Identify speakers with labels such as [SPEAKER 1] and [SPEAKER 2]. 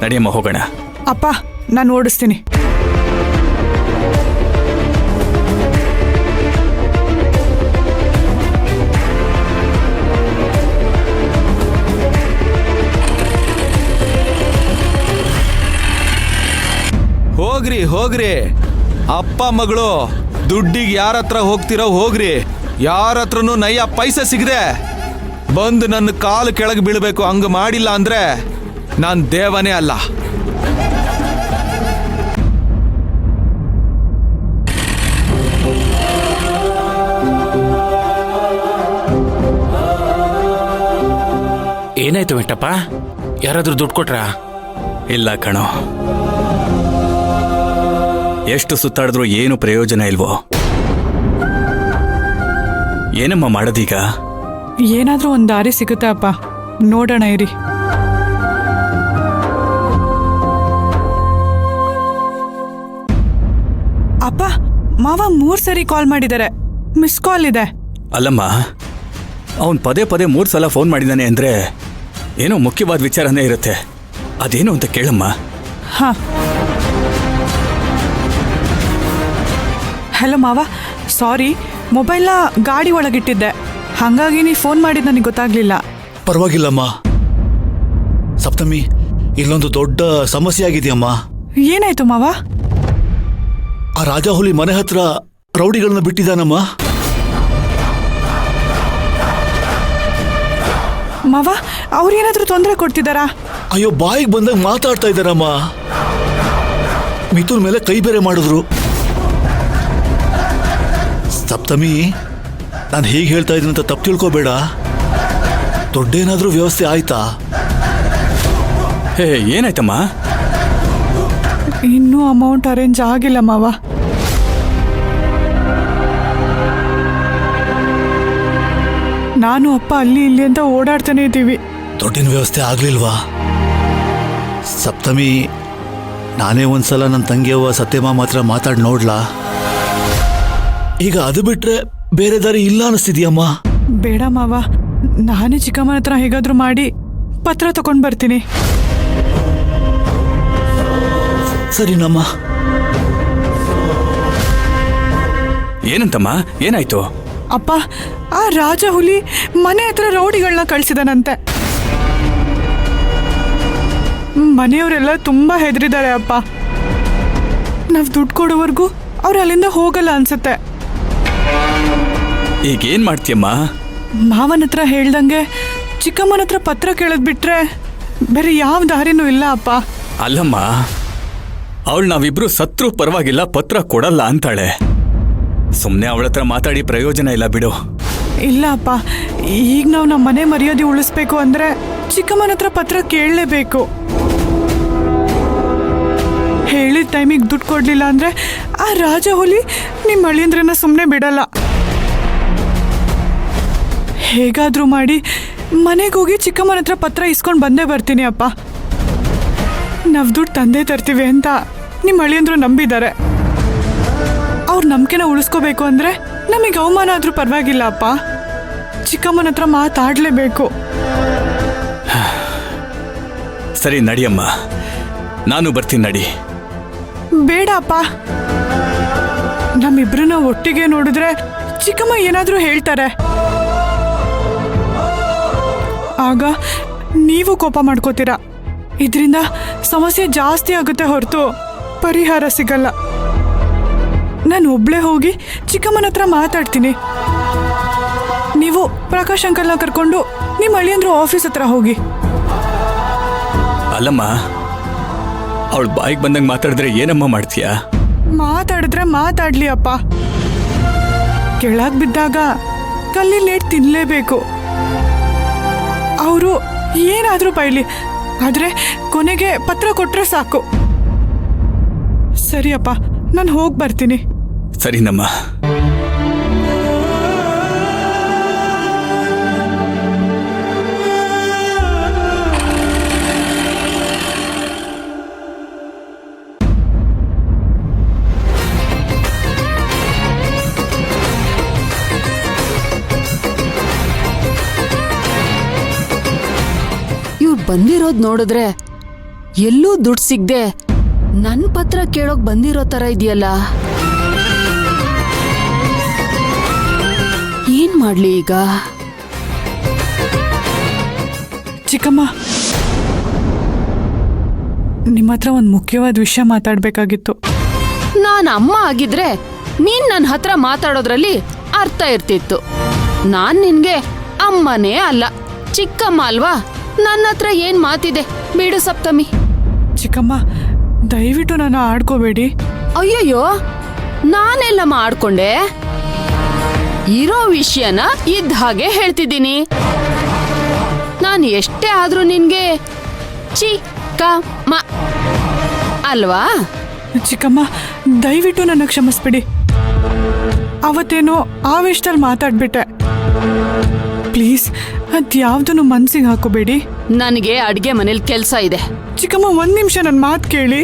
[SPEAKER 1] ನಡಿಯಮ್ಮ ಹೋಗೋಣ.
[SPEAKER 2] ಅಪ್ಪ ನಾನು ಓಡಿಸ್ತೀನಿ.
[SPEAKER 3] ಹೋಗ್ರಿ ಹೋಗ್ರಿ, ಅಪ್ಪ ಮಗಳು ದುಡ್ಡಿಗೆ ಯಾರ ಹತ್ರ ಹೋಗ್ತಿರೋ ಹೋಗ್ರಿ. ಯಾರ ಹತ್ರನೂ ನಯ್ಯ ಪೈಸೆ ಸಿಗದೆ ಬಂದು ನನ್ನ ಕಾಲು ಕೆಳಗೆ ಬೀಳ್ಬೇಕು. ಹಂಗ ಮಾಡಿಲ್ಲ ಅಂದ್ರೆ ನಾನ್ ದೇವನೇ ಅಲ್ಲ.
[SPEAKER 4] ಏನಾಯ್ತು ವೆಂಕಟಪ್ಪ? ಯಾರಾದ್ರೂ ದುಡ್ಡು ಕೊಟ್ರಾ?
[SPEAKER 1] ಇಲ್ಲ ಕಣೋ, ಎಷ್ಟು ಸುತ್ತಾಡಿದ್ರೂ ಏನು ಪ್ರಯೋಜನ ಇಲ್ವೋ. ಏನಮ್ಮ ಮಾಡೋದೀಗ?
[SPEAKER 2] ಏನಾದ್ರೂ ಒಂದು ದಾರಿ ಸಿಗುತ್ತಾ ಅಪ್ಪ? ನೋಡೋಣ ಇರಿ. ಅಪ್ಪ, ಮಾವ 3 ಸರಿ ಕಾಲ್ ಮಾಡಿದ್ದಾರೆ. ಮಿಸ್ ಕಾಲ್ ಇದೆ.
[SPEAKER 1] ಅಲ್ಲಮ್ಮ, ಅವನು ಪದೇ ಪದೇ 3 ಸಲ ಫೋನ್ ಮಾಡಿದ್ದಾನೆ ಅಂದ್ರೆ ಏನೋ ಮುಖ್ಯವಾದ ವಿಚಾರನೇ ಇರುತ್ತೆ. ಅದೇನು ಅಂತ ಕೇಳಮ್ಮ.
[SPEAKER 2] ಹಾ, ಹಲೋ ಮಾವ, ಸಾರಿ, ಮೊಬೈಲ್ನ ಗಾಡಿ ಒಳಗಿಟ್ಟಿದ್ದೆ, ಹಾಗಾಗಿ ನೀ ಫೋನ್ ಮಾಡಿದ್ದು ನನಗೆ ಗೊತ್ತಾಗ್ಲಿಲ್ಲ.
[SPEAKER 5] ಪರವಾಗಿಲ್ಲಮ್ಮ. ಸಪ್ತಮಿ, ಇಲ್ಲೊಂದು ದೊಡ್ಡ ಸಮಸ್ಯೆ ಆಗಿದೆಯಮ್ಮ.
[SPEAKER 2] ಏನಾಯ್ತು ಮಾವ?
[SPEAKER 5] ಆ ರಾಜಹುಲಿ ಮನೆ ಹತ್ರ ರೌಡಿಗಳನ್ನ ಬಿಟ್ಟಿದ್ದಾನಮ್ಮ.
[SPEAKER 2] ಮಾವ, ಅವ್ರೇನಾದ್ರೂ ತೊಂದರೆ ಕೊಡ್ತಿದ್ದಾರಾ?
[SPEAKER 5] ಅಯ್ಯೋ, ಬಾಯಿಗೆ ಬಂದಾಗ ಮಾತಾಡ್ತಾ ಇದ್ದಾರಮ್ಮ. ಮಿಥುನ್ ಮೇಲೆ ಕೈ ಬೇರೆ ಮಾಡಿದ್ರು. ಸಪ್ತಮಿ, ನಾನು ಹೀಗೆ ಹೇಳ್ತಾ ಇದ್ದೀನಿ ಅಂತ ತಪ್ಪು ತಿಳ್ಕೋಬೇಡ. ದೊಡ್ಡೇನಾದ್ರೂ ವ್ಯವಸ್ಥೆ ಆಯ್ತಾ?
[SPEAKER 1] ಹೇ, ಏನಾಯ್ತಮ್ಮ?
[SPEAKER 2] ಇನ್ನೂ ಅಮೌಂಟ್ ಅರೇಂಜ್ ಆಗಿಲ್ಲ ಮಾವ. ನಾನು ಅಪ್ಪ ಅಲ್ಲಿ ಇಲ್ಲಿ ಅಂತ ಓಡಾಡ್ತಾನೆ ಇದ್ದೀವಿ.
[SPEAKER 5] ದುಡ್ಡಿನ ವ್ಯವಸ್ಥೆ ಆಗ್ಲಿಲ್ವಾ? ಸಪ್ತಮಿ, ನಾನೇ ಒಂದ್ಸಲ ನನ್ನ ತಂಗಿಯವ್ವ ಸತ್ಯಮ್ಮ ಹತ್ರ ಮಾತಾಡಿ ನೋಡ್ಲಾ? ಈಗ ಅದು ಬಿಟ್ರೆ ಬೇರೆ ದಾರಿ ಇಲ್ಲ ಅನಿಸ್ತಿದ್ಯಮ್ಮ.
[SPEAKER 2] ಬೇಡ ಮಾವ, ನಾನೇ ಚಿಕ್ಕಮ್ಮನ ಹತ್ರ ಹೇಗಾದ್ರೂ ಮಾಡಿ ಪತ್ರ ತಗೊಂಡ್ ಬರ್ತೀನಿ.
[SPEAKER 5] ಸರಿನಮ್ಮ.
[SPEAKER 1] ಏನಂತಮ್ಮ? ಏನಾಯ್ತು?
[SPEAKER 2] ಅಪ್ಪ, ಆ ರಾಜ ಹುಲಿ ಮನೆ ಹತ್ರ ರೌಡಿಗಳನ್ನ ಕಳ್ಸಿದಾನಂತೆ. ಮನೆಯವರೆಲ್ಲ ತುಂಬಾ ಹೆದರಿದ್ದಾರೆ ಅಪ್ಪ. ನಾವ್ ದುಡ್ಡು ಕೊಡೋವರೆಗೂ ಅವ್ರು ಅಲ್ಲಿಂದ ಹೋಗಲ್ಲ ಅನ್ಸುತ್ತೆ.
[SPEAKER 1] ಈಗೇನ್ ಮಾಡ್ತೀಯಮ್ಮ?
[SPEAKER 2] ಮಾವನ ಹತ್ರ ಹೇಳ್ದಂಗೆ ಚಿಕ್ಕಮ್ಮನ ಹತ್ರ ಪತ್ರ ಕೇಳದ್ ಬಿಟ್ರೆ ಬೇರೆ ಯಾವ ದಾರಿನೂ ಇಲ್ಲ ಅಪ್ಪ.
[SPEAKER 1] ಅಲ್ಲಮ್ಮ, ಅವಳು ನಾವಿಬ್ರು ಸತ್ರು ಪರವಾಗಿಲ್ಲ, ಪತ್ರ ಕೊಡಲ್ಲ ಅಂತಾಳೆ. ಸುಮ್ಮನೆ ಅವಳ ಹತ್ರ ಮಾತಾಡಿ ಪ್ರಯೋಜನ ಇಲ್ಲ ಬಿಡು.
[SPEAKER 2] ಇಲ್ಲ ಅಪ್ಪ, ಈಗ ನಾವು ನಮ್ಮ ಮನೆ ಮರ್ಯಾದೆ ಉಳಿಸ್ಬೇಕು ಅಂದ್ರೆ ಚಿಕ್ಕಮ್ಮನ ಹತ್ರ ಪತ್ರ ಕೇಳಲೇಬೇಕು. ಹೇಳಿದ ಟೈಮಿಗೆ ದುಡ್ಡು ಕೊಡ್ಲಿಲ್ಲ ಅಂದ್ರೆ ಆ ರಾಜ ಹುಲಿ ನಿಮ್ಮ ಅಳಿಯಂದ್ರನ್ನ ಸುಮ್ಮನೆ ಬಿಡಲ್ಲ. ಹೇಗಾದ್ರೂ ಮಾಡಿ ಮನೆಗೆ ಹೋಗಿ ಚಿಕ್ಕಮ್ಮನ ಹತ್ರ ಪತ್ರ ಇಸ್ಕೊಂಡು ಬಂದೇ ಬರ್ತೀನಿ ಅಪ್ಪ. ನಾವು ದುಡ್ಡು ತಂದೆ ತರ್ತೀವಿ ಅಂತ ನಿಮ್ಮ ಅಳಿಯಂದ್ರು ನಂಬಿದ್ದಾರೆ. ಅವ್ರ ನಂಬಿಕೆನ ಉಳಿಸ್ಕೋಬೇಕು ಅಂದ್ರೆ ನಮಗೆ ಅವಮಾನ ಆದ್ರೂ ಪರವಾಗಿಲ್ಲ ಅಪ್ಪ. ಚಿಕ್ಕಮ್ಮನ ಹತ್ರ ಮಾತಾಡ್ಲೇಬೇಕು.
[SPEAKER 1] ಸರಿ ನಡಿಯಮ್ಮ, ನಾನು ಬರ್ತೀನಿ, ನಡಿ.
[SPEAKER 2] ಬೇಡ ಅಪ್ಪ, ನಮ್ಮಿಬ್ರನ್ನ ಒಟ್ಟಿಗೆ ನೋಡಿದ್ರೆ ಚಿಕ್ಕಮ್ಮ ಏನಾದ್ರೂ ಹೇಳ್ತಾರೆ. ಆಗ ನೀವು ಕೋಪ ಮಾಡ್ಕೋತೀರಾ. ಇದರಿಂದ ಸಮಸ್ಯೆ ಜಾಸ್ತಿ ಆಗುತ್ತೆ ಹೊರತು ಪರಿಹಾರ ಸಿಗಲ್ಲ. ನಾನು ಒಬ್ಳೆ ಹೋಗಿ ಚಿಕ್ಕಮ್ಮನ ಹತ್ರ ಮಾತಾಡ್ತೀನಿ. ನೀವು ಪ್ರಕಾಶ್ ಅಂಕಲ್ನ ಕರ್ಕೊಂಡು ನಿಮ್ಮ ಅಳಿಯಂದ್ರು ಆಫೀಸ್ ಹತ್ರ ಹೋಗಿ.
[SPEAKER 1] ಅಲ್ಲಮ್ಮ, ಅವಳು ಬಾಯಿಗೆ ಬಂದಂಗೆ ಮಾತಾಡಿದ್ರೆ ಏನಮ್ಮ ಮಾಡ್ತೀಯಾ?
[SPEAKER 2] ಮಾತಾಡಿದ್ರೆ ಮಾತಾಡ್ಲಿ ಅಪ್ಪ. ಕೆಳಗ್ ಬಿದ್ದಾಗ ಕಲ್ಲಿನೇಟ್ ತಿನ್ಲೇಬೇಕು. ಅವರು ಏನಾದ್ರೂ ಬೈಲಿ, ಆದ್ರೆ ಕೊನೆಗೆ ಪತ್ರ ಕೊಟ್ರೆ ಸಾಕು. ಸರಿ ಅಪ್ಪ, ನಾನು ಹೋಗಿ ಬರ್ತೀನಿ.
[SPEAKER 1] ಸರಿನಮ್ಮ.
[SPEAKER 6] ಬಂದಿರೋದ್ ನೋಡಿದ್ರೆ ಎಲ್ಲೂ ದುಡ್ಡು ಸಿಗ್ದೆ ನನ್ ಪತ್ರ ಕೇಳೋಕ್ ಬಂದಿರೋ ತರ ಇದೆಯಲ್ಲ. ಏನ್ ಮಾಡ್ಲಿ ಈಗ?
[SPEAKER 2] ಚಿಕ್ಕಮ್ಮ, ನಿಮ್ಮ ಹತ್ರ ಒಂದು ಮುಖ್ಯವಾದ ವಿಷಯ ಮಾತಾಡ್ಬೇಕಾಗಿತ್ತು.
[SPEAKER 6] ನಾನ್ ಅಮ್ಮ ಆಗಿದ್ರೆ ನೀನ್ ನನ್ನ ಹತ್ರ ಮಾತಾಡೋದ್ರಲ್ಲಿ ಅರ್ಥ ಇರ್ತಿತ್ತು. ನಾನ್ ನಿನ್ಗೆ ಅಮ್ಮನೇ ಅಲ್ಲ, ಚಿಕ್ಕಮ್ಮ ಅಲ್ವಾ? ನನ್ನ ಹತ್ರ ಏನ್ ಮಾತಿದೆ ಬಿಡು ಸಪ್ತಮಿ.
[SPEAKER 2] ಚಿಕ್ಕಮ್ಮ, ದಯವಿಟ್ಟು ನಾನು ಆಡ್ಕೋಬೇಡಿ.
[SPEAKER 6] ಅಯ್ಯಯ್ಯೋ, ನಾನೆಲ್ಲಮ್ಮ ಆಡ್ಕೊಂಡೆ? ಇರೋ ವಿಷಯನ ಇದ್ದ ಹಾಗೆ ಹೇಳ್ತಿದ್ದೀನಿ. ನಾನು ಎಷ್ಟೇ ಆದ್ರೂ ನಿನ್ಗೆ ಚಿಕ್ಕಮ್ಮ ಅಲ್ವಾ?
[SPEAKER 2] ಚಿಕ್ಕಮ್ಮ, ದಯವಿಟ್ಟು ನನ್ನ ಕ್ಷಮಿಸ್ಬಿಡಿ. ಅವತ್ತೇನೋ ಆವೇಶದಲ್ಲಿ ಮಾತಾಡ್ಬಿಟ್ಟೆ. ಪ್ಲೀಸ್, ಅದ್ಯಾವ್ದನ್ನು ಮನ್ಸಿಗೆ ಹಾಕೋಬೇಡಿ.
[SPEAKER 6] ನನಗೆ ಅಡ್ಗೆ ಮನೇಲಿ ಕೆಲ್ಸ ಇದೆ.
[SPEAKER 2] ಚಿಕ್ಕಮ್ಮ, 1 ನಿಮಿಷ ನನ್ನ ಮಾತು ಕೇಳಿ.